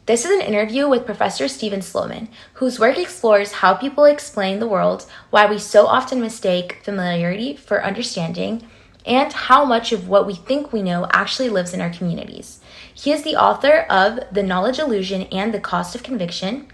This is an interview with Professor Stephen Sloman, whose work explores how people explain the world, why we so often mistake familiarity for understanding, and how much of what we think we know actually lives in our communities. He is the author of The Knowledge Illusion and the Cost of Conviction,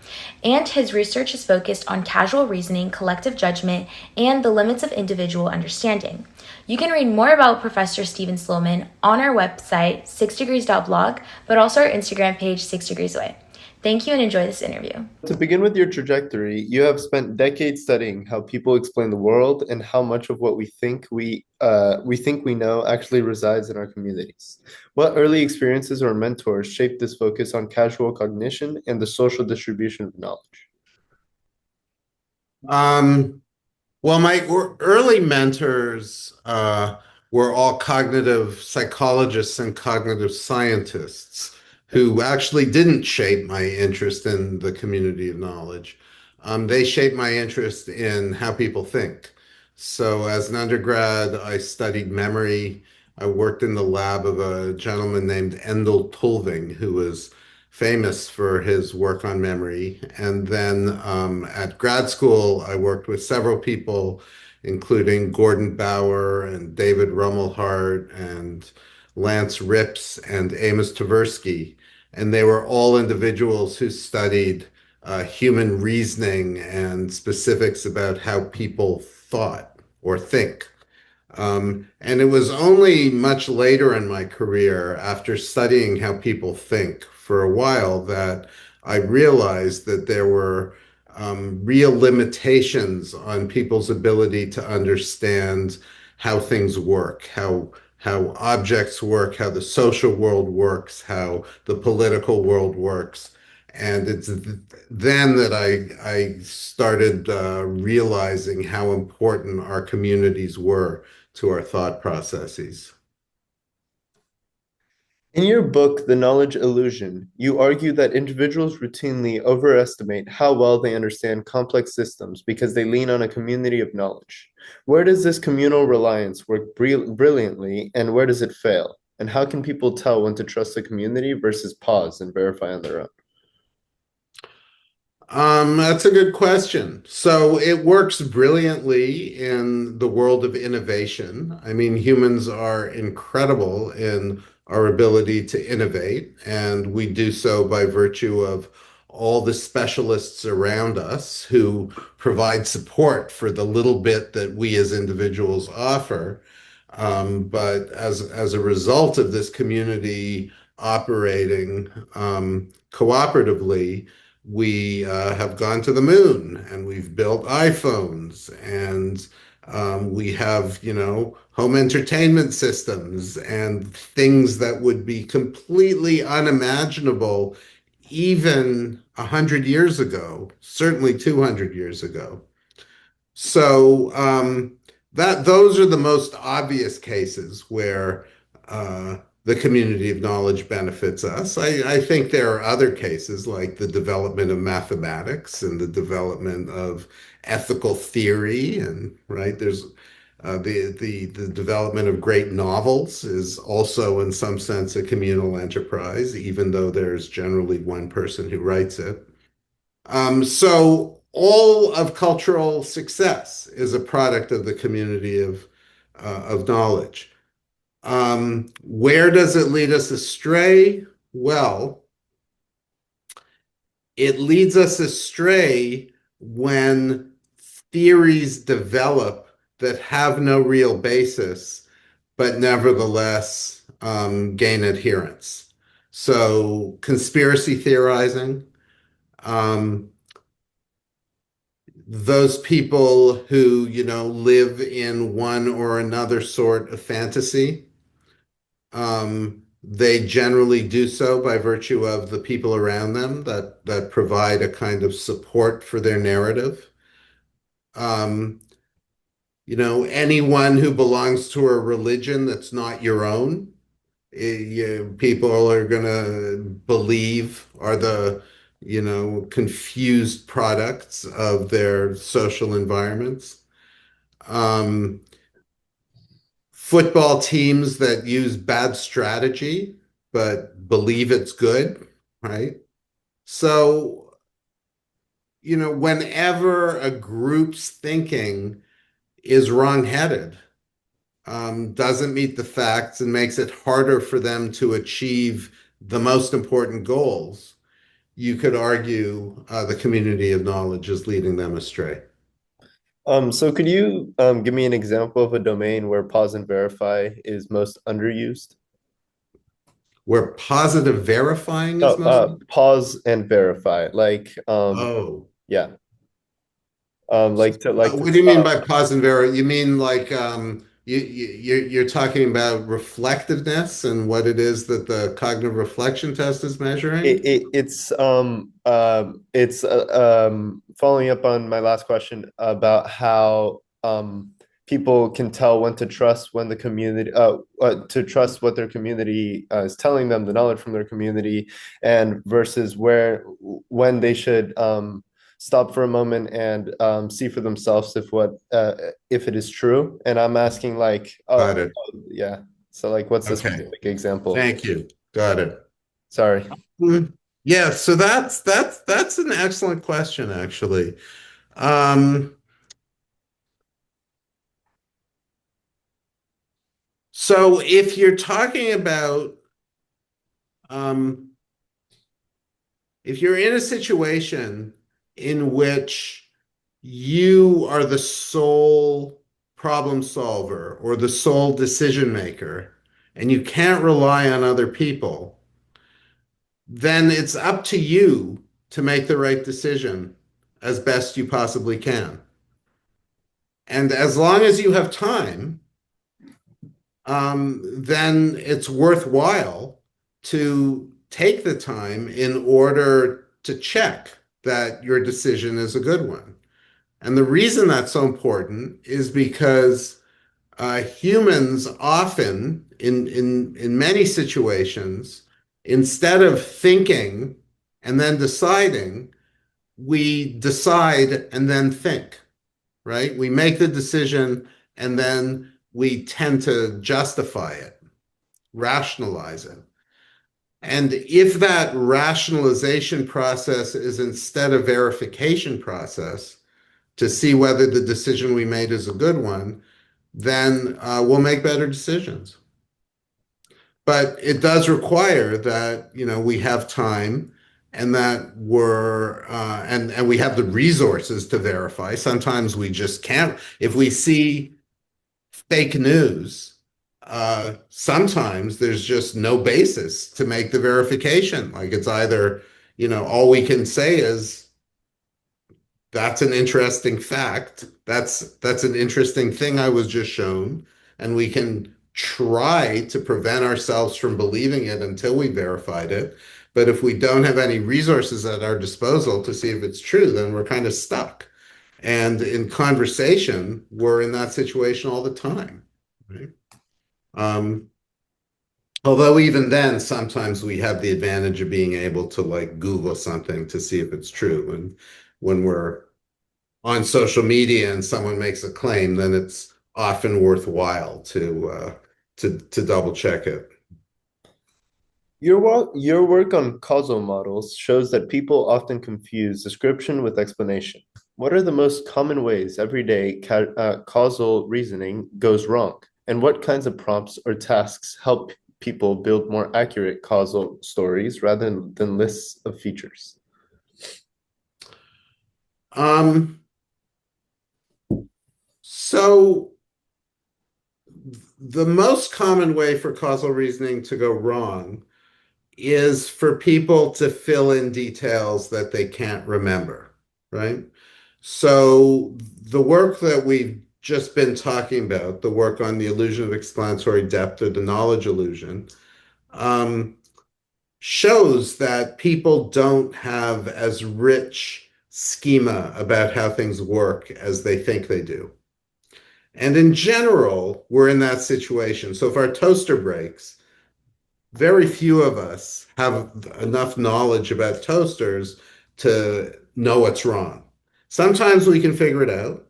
and his research is focused on causal reasoning, collective judgment, and the limits of individual understanding. You can read more about Professor Stephen Sloman on our website, 6degrees.blog, but also our Instagram page, 6 Degrees Away. Thank you and enjoy this interview. To begin with your trajectory, you have spent decades studying how people explain the world and how much of what we think we know actually resides in our communities. What early experiences or mentors shaped this focus on casual cognition and the social distribution of knowledge? Um, well, my early mentors were all cognitive psychologists and cognitive scientists who actually didn't shape my interest in the community of knowledge. They shaped my interest in how people think. So, as an undergrad, I studied memory. I worked in the lab of a gentleman named Endel Tulving, who was famous for his work on memory. And then at grad school, I worked with several people, including Gordon Bauer and David Rumelhart and Lance Rips and Amos Tversky. And they were all individuals who studied human reasoning and specifics about how people thought or think. And it was only much later in my career, after studying how people think for a while, that I realized that there were real limitations on people's ability to understand how things work, how objects work, how the social world works, how the political world works. And it's then that I started realizing how important our communities were to our thought processes. In your book, The Knowledge Illusion, you argue that individuals routinely overestimate how well they understand complex systems because they lean on a community of knowledge. Where does this communal reliance work brilliantly, and where does it fail? And how can people tell when to trust the community versus pause and verify on their own? That's a good question. So it works brilliantly in the world of innovation. I mean, humans are incredible in our ability to innovate, and we do so by virtue of all the specialists around us who provide support for the little bit that we as individuals offer. But as a result of this community operating cooperatively, we have gone to the moon and we've built iPhones and we have, home entertainment systems and things that would be completely unimaginable even 100 years ago, certainly 200 years ago. So that those are the most obvious cases where the community of knowledge benefits us. I think there are other cases like the development of mathematics and the development of ethical theory, and right there's the development of great novels is also in some sense a communal enterprise, even though there's generally one person who writes it. So all of cultural success is a product of the community of knowledge. Where does it lead us astray? Well, it leads us astray when theories develop that have no real basis, but nevertheless gain adherence. So conspiracy theorizing, um, those people who, live in one or another sort of fantasy, they generally do so by virtue of the people around them that provide a kind of support for their narrative. Um, Anyone who belongs to a religion that's not your own, people are going to believe are the, confused products of their social environments. Um, Football teams that use bad strategy but believe it's good, right? So, whenever a group's thinking is wrongheaded, doesn't meet the facts and makes it harder for them to achieve the most important goals, you could argue the community of knowledge is leading them astray. So could you give me an example of a domain where pause and verify is most underused? Where positive verifying No, is most. pause and verify. Oh. Yeah, So, like to what do you mean stop. by positive verify? You mean like you're talking about reflectiveness and what it is that the cognitive reflection test is measuring? It's following up on my last question about how people can tell when to trust when the community to trust what their community is telling them, the knowledge from their community, and versus where when they should stop for a moment and see for themselves if it is true. And I'm asking Got it. yeah. So like, what's a Okay. specific example? Thank you. Got it. Sorry. Hmm. Yeah, so that's an excellent question, actually. Um, so if you're talking about um, if you're in a situation in which you are the sole problem solver or the sole decision maker, and you can't rely on other people, then it's up to you to make the right decision as best you possibly can. And as long as you have time, then it's worthwhile to take the time in order to check that your decision is a good one. And the reason that's so important is because humans often, in many situations, instead of thinking and then deciding, we decide and then think, right? We make the decision and then we tend to justify it, rationalize it. And if that rationalization process is instead a verification process to see whether the decision we made is a good one, then we'll make better decisions. But it does require that we have time and that and we have the resources to verify. Sometimes we just can't. If we see fake news, sometimes there's just no basis to make the verification. Like it's either, all we can say is that's an interesting fact. That's an interesting thing I was just shown, and we can try to prevent ourselves from believing it until we verified it. But if we don't have any resources at our disposal to see if it's true, then we're kind of stuck. And in conversation, we're in that situation all the time, right? Um, Although even then, sometimes we have the advantage of being able to like Google something to see if it's true. And when we're on social media and someone makes a claim, then it's often worthwhile to double check it. Your work on causal models shows that people often confuse description with explanation. What are the most common ways everyday causal reasoning goes wrong? And what kinds of prompts or tasks help people build more accurate causal stories rather than lists of features? Um, so the most common way for causal reasoning to go wrong is for people to fill in details that they can't remember, right? So the work that we've just been talking about, the work on the illusion of explanatory depth or the knowledge illusion, um, shows that people don't have as rich schema about how things work as they think they do. And in general, we're in that situation. So if our toaster breaks, very few of us have enough knowledge about toasters to know what's wrong. Sometimes we can figure it out.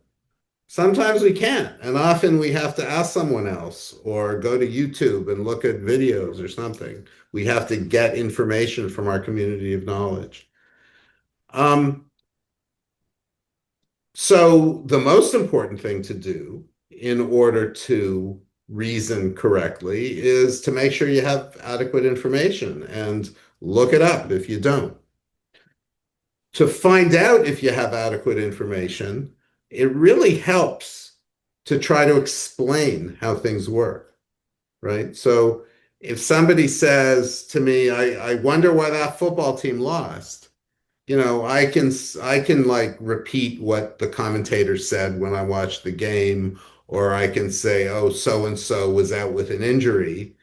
Sometimes we can't. And often we have to ask someone else or go to YouTube and look at videos or something. We have to get information from our community of knowledge. Um, so the most important thing to do in order to reason correctly is to make sure you have adequate information and look it up if you don't. To find out if you have adequate information, it really helps to try to explain how things work, right? So if somebody says to me, I wonder why that football team lost, I can like repeat what the commentator said when I watched the game, or I can say, oh, so and so was out with an injury.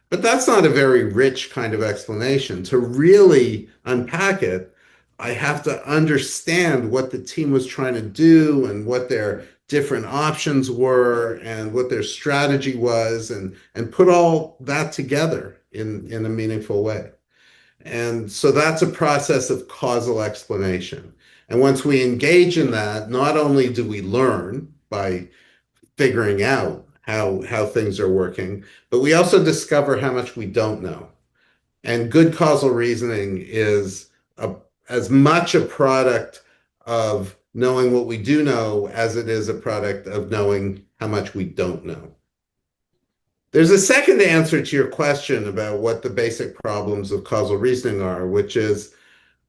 But that's not a very rich kind of explanation. To really unpack it, I have to understand what the team was trying to do and what their different options were and what their strategy was and put all that together in a meaningful way. And so that's a process of causal explanation. And once we engage in that, not only do we learn by figuring out how things are working, but we also discover how much we don't know. And good causal reasoning is a, as much a product of knowing what we do know as it is a product of knowing how much we don't know. There's a second answer to your question about what the basic problems of causal reasoning are, which is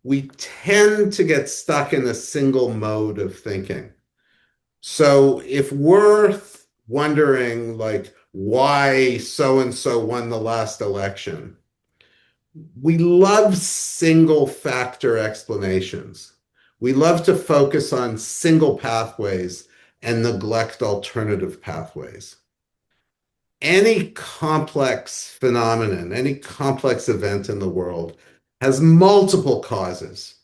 we tend to get stuck in a single mode of thinking. So if we're wondering like why so and so won the last election, we love single factor explanations. We love to focus on single pathways and neglect alternative pathways. Any complex phenomenon, any complex event in the world has multiple causes.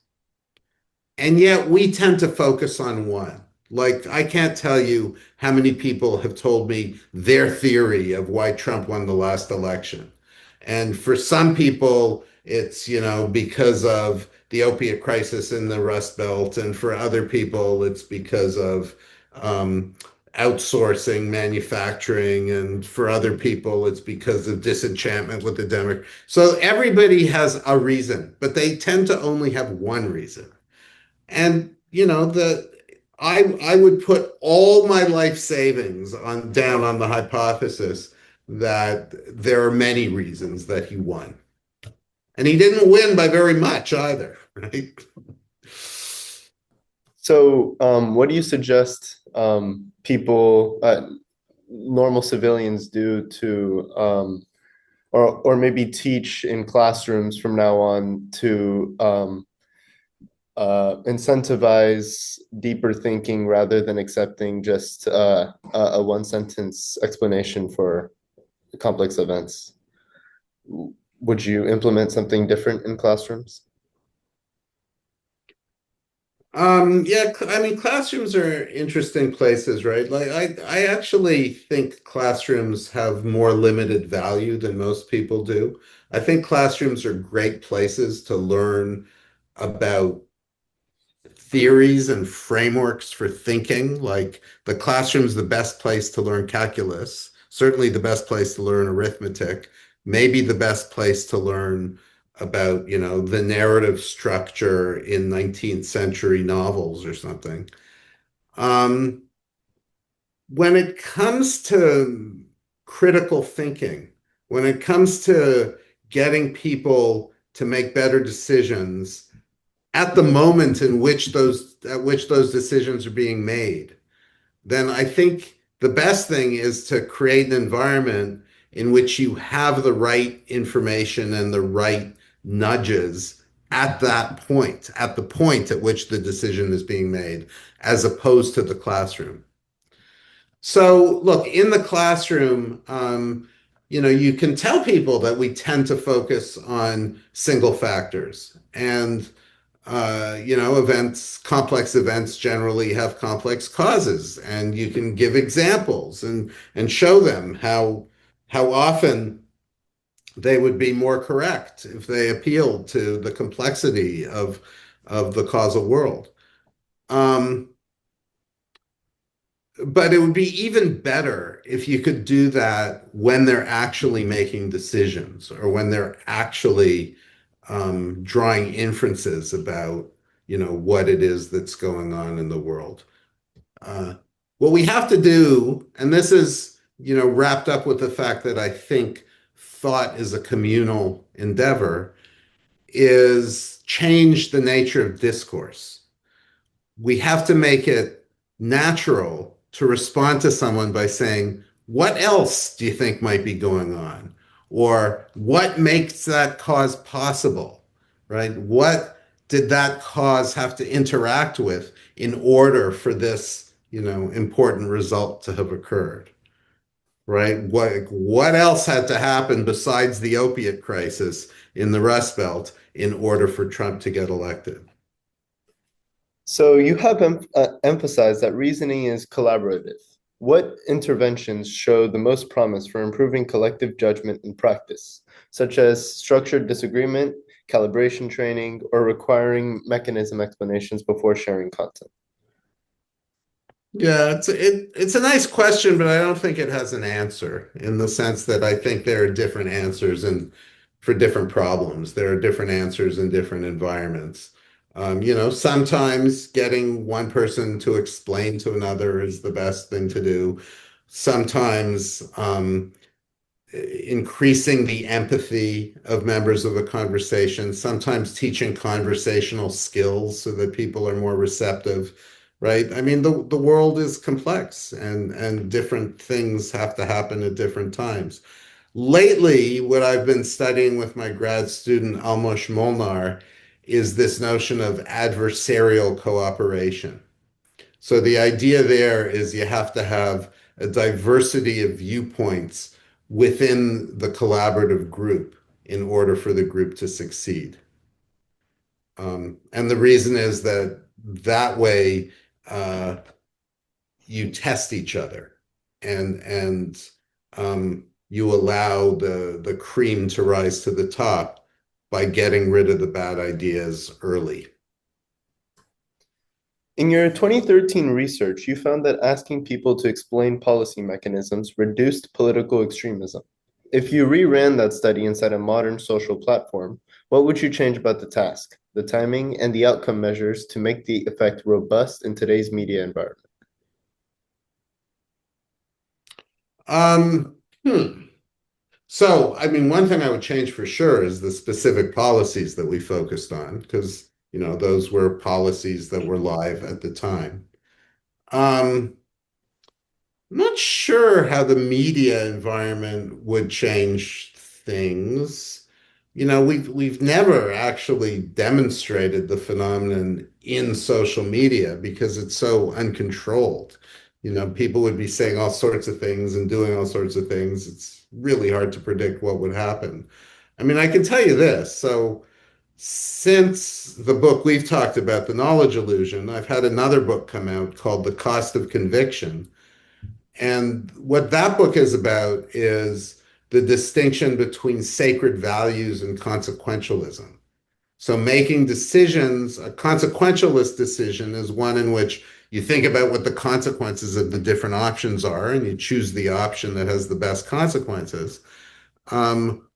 And yet we tend to focus on one. Like, I can't tell you how many people have told me their theory of why Trump won the last election. And for some people, it's, because of the opiate crisis in the Rust Belt. And for other people, it's because of um, outsourcing manufacturing. And for other people, it's because of disenchantment with the Democrat. So everybody has a reason, but they tend to only have one reason. And I would put all my life savings on down on the hypothesis that there are many reasons that he won. And he didn't win by very much either, right? So, what do you suggest people, normal civilians, do to, or maybe teach in classrooms from now on to incentivize deeper thinking rather than accepting just a one sentence explanation for complex events? Would you implement something different in classrooms? Yeah, I mean, classrooms are interesting places, right? Like, I actually think classrooms have more limited value than most people do. I think classrooms are great places to learn about theories and frameworks for thinking. Like the classroom's the best place to learn calculus, certainly the best place to learn arithmetic, maybe the best place to learn about, the narrative structure in 19th century novels or something. Um, when it comes to critical thinking, when it comes to getting people to make better decisions, at the moment in which those decisions are being made, then I think the best thing is to create an environment in which you have the right information and the right nudges at that point, at the point at which the decision is being made, as opposed to the classroom. So, look, in the classroom, you can tell people that we tend to focus on single factors. And complex events generally have complex causes, and you can give examples and show them how often they would be more correct if they appealed to the complexity of the causal world. Um, but it would be even better if you could do that when they're actually making decisions or when they're actually drawing inferences about what it is that's going on in the world. Uh, what we have to do, and this is, wrapped up with the fact that I think thought is a communal endeavor, is change the nature of discourse. We have to make it natural to respond to someone by saying, what else do you think might be going on? Or what makes that cause possible, right? What did that cause have to interact with in order for this, important result to have occurred? Right? What else had to happen besides the opiate crisis in the Rust Belt in order for Trump to get elected? So you have emphasized that reasoning is collaborative. What interventions show the most promise for improving collective judgment in practice, such as structured disagreement, calibration training, or requiring mechanism explanations before sharing content? Yeah, it's a nice question, but I don't think it has an answer in the sense that I think there are different answers and for different problems. There are different answers in different environments. Sometimes getting one person to explain to another is the best thing to do. Sometimes increasing the empathy of members of a conversation, sometimes teaching conversational skills so that people are more receptive, right? I mean, the world is complex and different things have to happen at different times. Lately, what I've been studying with my grad student, Almosh Molnar, is this notion of adversarial cooperation. So the idea there is you have to have a diversity of viewpoints within the collaborative group in order for the group to succeed. And the reason is that way you test each other and you allow the cream to rise to the top by getting rid of the bad ideas early. In your 2013 research, you found that asking people to explain policy mechanisms reduced political extremism. If you reran that study inside a modern social platform, what would you change about the task, the timing, and the outcome measures to make the effect robust in today's media environment? Um, hmm. So, I mean, one thing I would change for sure is the specific policies that we focused on, because, those were policies that were live at the time. I'm not sure how the media environment would change things. We've never actually demonstrated the phenomenon in social media because it's so uncontrolled. People would be saying all sorts of things and doing all sorts of things. It's really hard to predict what would happen. I mean, I can tell you this. So, since the book we've talked about, The Knowledge Illusion, I've had another book come out called The Cost of Conviction. And what that book is about is the distinction between sacred values and consequentialism. So making decisions, a consequentialist decision is one in which you think about what the consequences of the different options are and you choose the option that has the best consequences.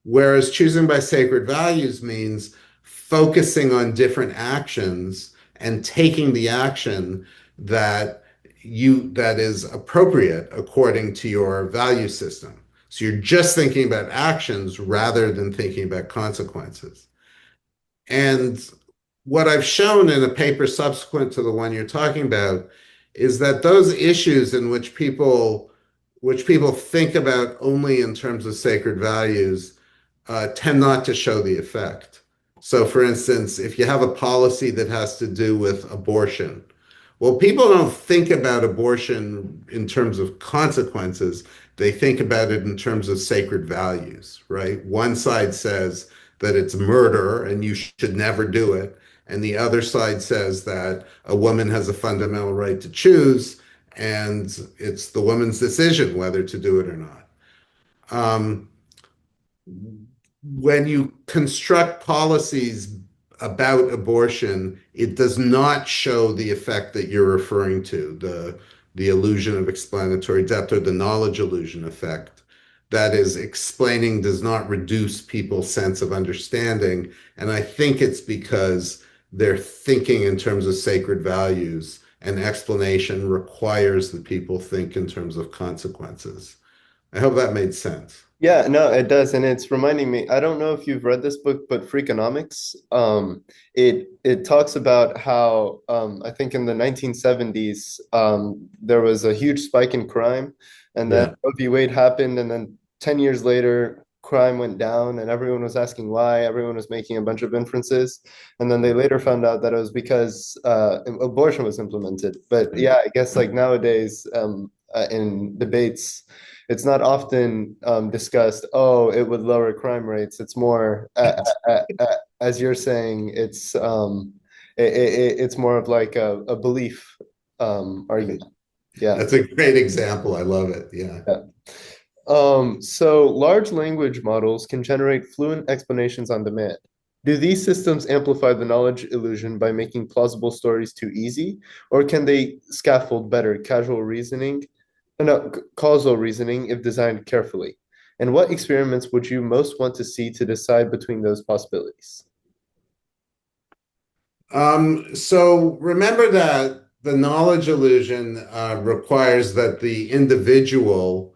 Whereas choosing by sacred values means focusing on different actions and taking the action that is appropriate according to your value system. So you're just thinking about actions rather than thinking about consequences. And what I've shown in a paper subsequent to the one you're talking about is that those issues in which people think about only in terms of sacred values tend not to show the effect. So, for instance, if you have a policy that has to do with abortion, well, people don't think about abortion in terms of consequences. They think about it in terms of sacred values, right? One side says that it's murder and you should never do it. And the other side says that a woman has a fundamental right to choose and it's the woman's decision whether to do it or not. Um, when you construct policies about abortion, it does not show the effect that you're referring to, the illusion of explanatory depth or the knowledge illusion effect. That is, explaining does not reduce people's sense of understanding. And I think it's because they're thinking in terms of sacred values, and explanation requires that people think in terms of consequences. I hope that made sense. Yeah, no, it does, and it's reminding me. I don't know if you've read this book, but Freakonomics. It talks about how I think in the 1970s there was a huge spike in crime, and then Yeah. Roe v. Wade happened, and then 10 years later, crime went down, and everyone was asking why. Everyone was making a bunch of inferences, and then they later found out that it was because abortion was implemented. But yeah, I guess like nowadays in debates it's not often discussed, oh, it would lower crime rates. It's more, as you're saying, it's more of like a belief argument. Yeah. That's a great example. I love it. Yeah. Yeah. So large language models can generate fluent explanations on demand. Do these systems amplify the knowledge illusion by making plausible stories too easy, or can they scaffold better casual reasoning, no, causal reasoning if designed carefully? And what experiments would you most want to see to decide between those possibilities? So remember that the knowledge illusion requires that the individual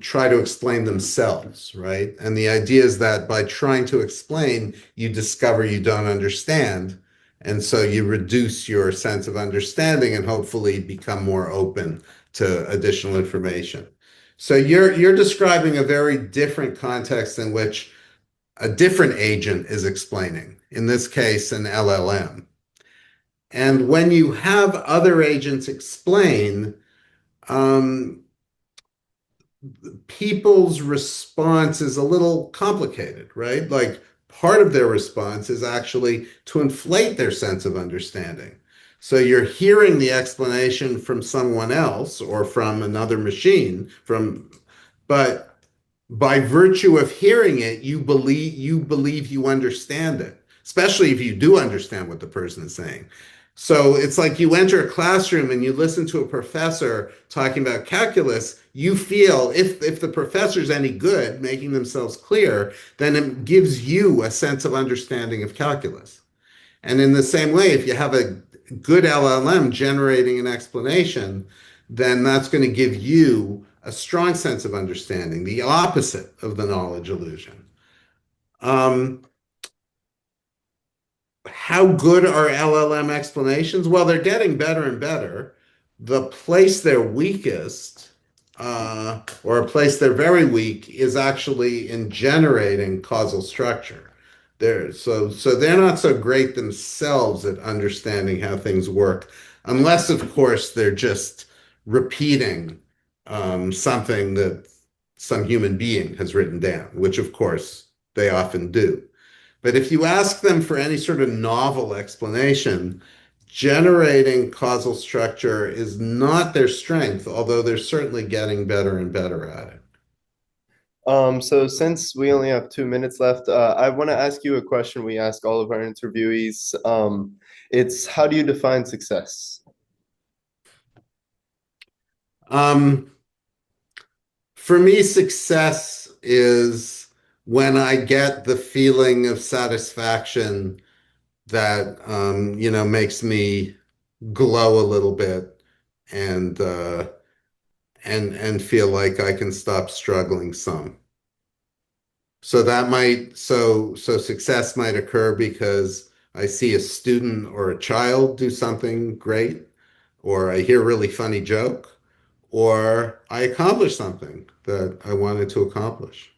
try to explain themselves, right? And the idea is that by trying to explain, you discover you don't understand. And so you reduce your sense of understanding and hopefully become more open to additional information. So you're describing a very different context in which a different agent is explaining, in this case, an LLM. And when you have other agents explain, um, people's response is a little complicated, right? Like part of their response is actually to inflate their sense of understanding. So you're hearing the explanation from someone else or from another machine, but by virtue of hearing it, you believe you understand it, especially if you do understand what the person is saying. So it's like you enter a classroom and you listen to a professor talking about calculus, you feel if the professor's any good, making themselves clear, then it gives you a sense of understanding of calculus. And in the same way, if you have a good LLM generating an explanation, then that's going to give you a strong sense of understanding, the opposite of the knowledge illusion. Um, how good are LLM explanations? Well, they're getting better and better. The place they're weakest, or a place they're very weak, is actually in generating causal structure. So they're not so great themselves at understanding how things work, unless, of course, they're just repeating something that some human being has written down, which, of course, they often do. But if you ask them for any sort of novel explanation, generating causal structure is not their strength, although they're certainly getting better and better at it. So since we only have 2 minutes left, I want to ask you a question we ask all of our interviewees. It's how do you define success? Um, for me, success is when I get the feeling of satisfaction that makes me glow a little bit and and feel like I can stop struggling some. So success might occur because I see a student or a child do something great, or I hear a really funny joke, or I accomplish something that I wanted to accomplish.